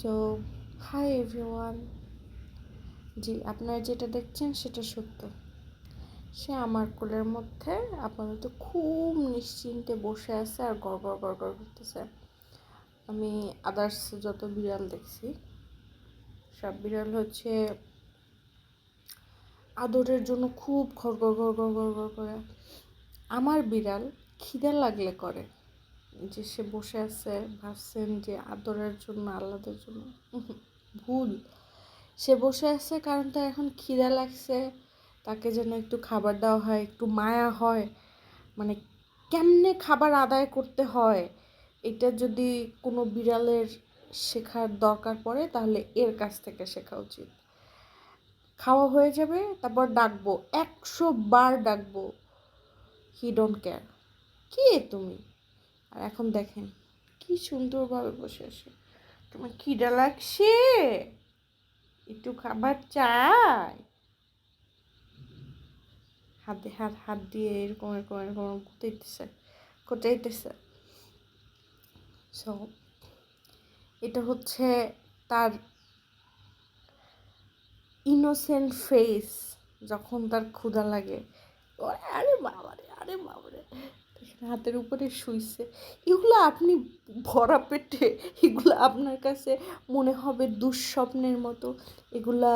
So hi everyone. জি, আপনারা যেটা দেখছেন সেটা সত্য। সে আমার কোলের মধ্যে আপাতত খুব নিশ্চিন্তে বসে আছে আর গড়গড় গড়গড় করতেছে। আমি আদার্স যত বিড়াল দেখছি সব বিড়াল হচ্ছে আদরের জন্য খুব ঘড়ঘড় ঘড়ঘড় ঘড়ঘড় করে। আমার বিড়াল খিদে লাগলে করে, যে সে বসে আছে ভাবছেন যে আদরের জন্য আহ্লাদের জন্য, ভুল। সে বসে আছে কারণ তার এখন খিদা লাগছে, তাকে যেন একটু খাবার দেওয়া হয়, একটু মায়া হয়। মানে কেমনে খাবার আদায় করতে হয় এটা যদি কোনো বিড়ালের শেখার দরকার পড়ে তাহলে এর কাছ থেকে শেখা উচিত। খাওয়া হয়ে যাবে, তারপর ডাকবো, 100 বার ডাকবো, হি ডোন্ট কেয়ার। কে তুমি? আর এখন দেখেন কি সুন্দরভাবে বসে আছে। তোমার খিদা লাগছে, একটু খাবার চাই, হাতে হাত হাত দিয়ে এরকম এরকম এরকম কোটাইতেছে। সো এটা হচ্ছে তার ইনোসেন্ট ফেস যখন তার ক্ষুধা লাগে। আরে বাবারে, আরে বাবারে, হাতের উপরে শুইছে। এগুলো আপনি ভরা পেটে, এগুলো আপনার কাছে মনে হবে দুঃস্বপ্নের মতো, এগুলা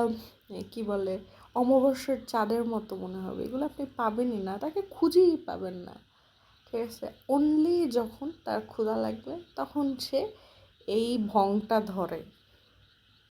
কি বলে অমাবস্যার চাঁদের মতো মনে হবে। এগুলো আপনি পাবেনই না, তাকে খুঁজেই পাবেন না। ঠিক আছে, অনলি যখন তার ক্ষুধা লাগবে তখন সে এই ভংটা ধরে।